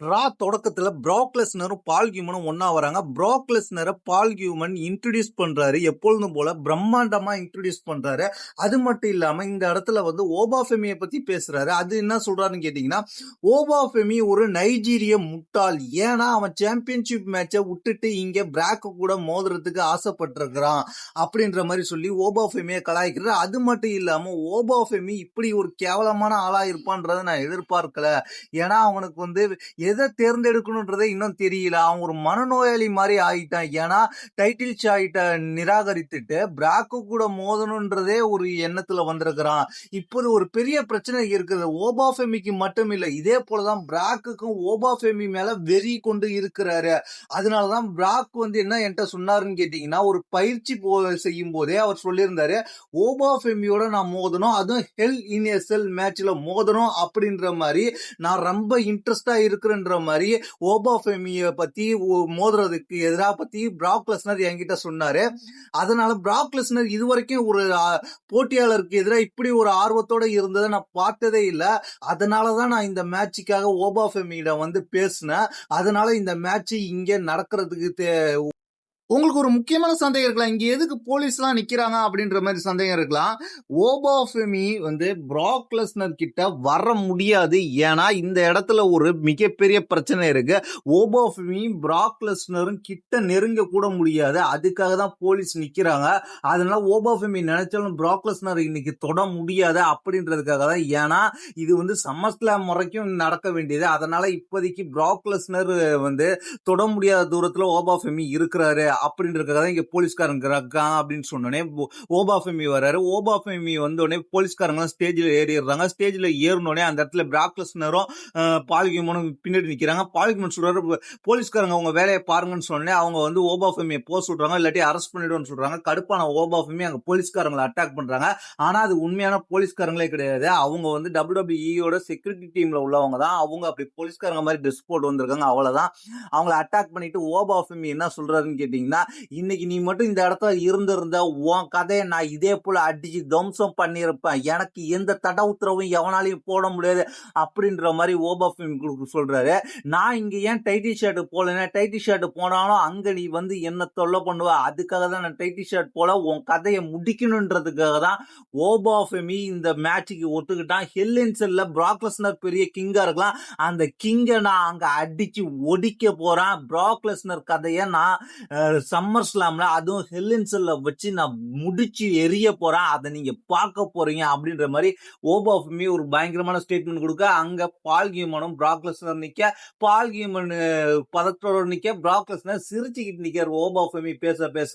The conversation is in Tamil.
ரா தொடக்கத்துல ப்ராக் லெஸ்னரும், பால் ஹியூமனும் ஒண்ணா வராங்க. ப்ராக் லெஸ்னர பால் ஹியூமன் இன்ட்ரோடியூஸ் பண்றாரு. எப்பொழுதும் போல பிரம்மாண்டமா இன்ட்ரோடியூஸ் பண்றாரு. அது மட்டும் இல்லாம இந்த இடத்துல வந்து ஓபா ஃபெமிய பத்தி பேசுறாரு. அது என்ன சொல்றாருன்னு கேட்டீங்கன்னா, ஓபா ஃபெமி ஒரு நைஜீரிய முட்டாள். ஏன்னா அவன் சாம்பியன்ஷிப் மேட்சை விட்டுட்டு இங்க பிராக் கூட மோதுறதுக்கு ஆசைப்பட்டிருக்கிறான் அப்படின்ற மாதிரி சொல்லி ஓபா ஃபெமியை கலாய்க்கிறாரு. அது மட்டும் இல்லாம ஓபா ஃபெமி இப்படி ஒரு கேவலமான ஆளா இருப்பான்றதை நான் எதிர்பார்க்கல. ஏன்னா அவனுக்கு வந்து எதை தேர்ந்தெடுக்கணுன்றதே இன்னும் தெரியல. அவன் ஒரு மனநோயாளி மாதிரி ஆயிட்டான். ஏன்னா டைட்டில் ஷாட்டை நிராகரித்துட்டு பிராக்கு கூட மோதணுன்றதே ஒரு எண்ணத்துல வந்திருக்கிறான். இப்போது ஒரு பெரிய பிரச்சனை இருக்குது. ஓபா ஃபெமிக்கு மட்டும் இல்லை, இதே போலதான் பிராக்குக்கும் ஓபா ஃபெமி மேல வெறி கொண்டு இருக்கிறாரு. அதனாலதான் பிராக் வந்து என்ன என்கிட்ட சொன்னாருன்னு கேட்டீங்கன்னா, ஒரு பயிற்சி செய்யும் போதே அவர் சொல்லியிருந்தாரு, ஓபா ஃபெமியோட நான் மோதணும், அதுவும் ஹெல் இன் எ செல் மேட்ச்ல மோதணும் அப்படின்ற மாதிரி நான் ரொம்ப இன்ட்ரெஸ்டா இருக்கிறேன்ற மாதிரி ஓபா ஃபெமியை பத்தி மோதுறதுக்கு எதிராக பத்தி பிராக் லெஸ்னர் என்கிட்ட சொன்னாரு. அதனால பிராக் லெஸ்னர் இதுவரைக்கும் ஒரு போட்டியாளருக்கு எதிராக இப்படி ஒரு ஆர்வத்தோட இருந்ததை நான் பார்த்ததே இல்லை. அதனாலதான் நான் இந்த மேட்சுக்காக ஓபா ஃபெமியிடம் வந்து பேசினேன். அதனால இந்த மேட்ச் இங்க நடக்கிறதுக்கு உங்களுக்கு ஒரு முக்கியமான சந்தேகம் இருக்கலாம், இங்க எதுக்கு போலீஸ்லாம் நிக்கிறாங்க அப்படின்ற மாதிரி சந்தேகம் இருக்கலாம். ஓபா ஃபெமி வந்து பிராக் லெஸ்னர் கிட்ட வர முடியாது. ஏன்னா இந்த இடத்துல ஒரு மிகப்பெரிய பிரச்சனை இருக்கு. ஓபா ஃபெமி பிராக் லெஸ்னரும் கிட்ட நெருங்க கூட முடியாது. அதுக்காக தான் போலீஸ் நிக்கிறாங்க. அதனால ஓபா ஃபெமி நினைச்சாலும் பிராக் லெஸ்னர் இன்னைக்கு தொட முடியாது அப்படின்றதுக்காக தான். ஏன்னா இது வந்து சம்மர் ஸ்லாம் வரைக்கும் நடக்க வேண்டியது. அதனால இப்போதைக்கு பிராக் லெஸ்னர் வந்து தொட முடியாத தூரத்துல ஓபா ஃபெமி இருக்கிறாரு அப்படின்றதுக்காக தான் இங்க போலீஸ்காரங்க இருக்காங்க அப்படின்னு சொன்னோடனே ஓபா ஃபெமி வர்றாரு. ஓபா ஃபெமி வந்தோடனே போலீஸ்காரங்க ஸ்டேஜில் ஏறிடுறாங்க. ஸ்டேஜில் ஏறினோடனே அந்த இடத்துல பிராக் லெஸ்னரும் பால் ஹியூமனும் பின்னாடி நிற்கிறாங்க. பால் ஹியூமன் சொல்றாரு, போலீஸ்காரங்க அவங்க வேலையை பாருங்கன்னு சொன்னே அவங்க வந்து ஓபா ஃபெமியை போக சொல்றாங்க, இல்லாட்டி அரெஸ்ட் பண்ணிடுவோம்னு சொல்றாங்க. கடுப்பான ஓபா ஃபெமி அங்க போலீஸ்காரங்களை அட்டாக் பண்றாங்க. ஆனா அது உண்மையான போலீஸ்காரங்களே கிடையாது. அவங்க வந்து WWE செக்யூரிட்டி டீம்ல உள்ளவங்க தான். அவங்க அப்படி போலீஸ்காரங்க மாதிரி ட்ரெஸ் போட்டு வந்திருக்காங்க, அவ்வளவுதான். அவங்கள அட்டாக் பண்ணிட்டு ஓபா ஃபெமி என்ன சொல்றாருன்னு கேட்டீங்கன்னா, இன்னைக்கு நீ மட்டும் இந்த இடத்துல இருந்திருந்த உன் கதையை நான் இதே போல அடிச்சு தம்சம் பண்ணியிருப்பேன். எனக்கு எந்த தட உத்தரவும் எவனாலையும் போட முடியாது அப்படின்ற மாதிரி ஓபா ஃபெமி சொல்றாரு. நான் இங்க ஏன் டைட்டில் ஷர்ட் போலன்னா, டைட்டில் ஷர்ட் போனாலும் அங்க நீ வந்து என்ன தொல்லை பண்ணுவ, அதுக்காக தான் நான் டைட்டில் ஷர்ட் போல உன் கதையை முடிக்கணுன்றதுக்காக தான் ஓபா ஃபெமி இந்த மேட்சுக்கு ஒத்துக்கிட்டான். ஹெல் இன் செல்ல பிராக் லெஸ்னர் பெரிய கிங்கா இருக்கலாம், அந்த கிங்கை நான் அங்க அடிச்சு ஒடிக்க போறேன். பிராக் லெஸ்னர் கதையை நான் சம்மர் ஸ்லாம்ல அதுவும் ஹெல் இன் செல்ல வச்சு நான் முடிச்சு எரிய போறேன், அதை நீங்க பார்க்க போறீங்க அப்படின்ற மாதிரி ஓபா ஃபெமி ஒரு பயங்கரமான ஸ்டேட்மெண்ட் கொடுக்க, அங்க பால் ஹியூமனும் பிராக் லெஸ்னர் நிக்க, பால் ஹியூமன் பதற்றோட நிக்க, பிராக் லெஸ்னர் சிரிச்சுக்கிட்டு நிக்கார் ஓபா ஃபெமி பேச பேச.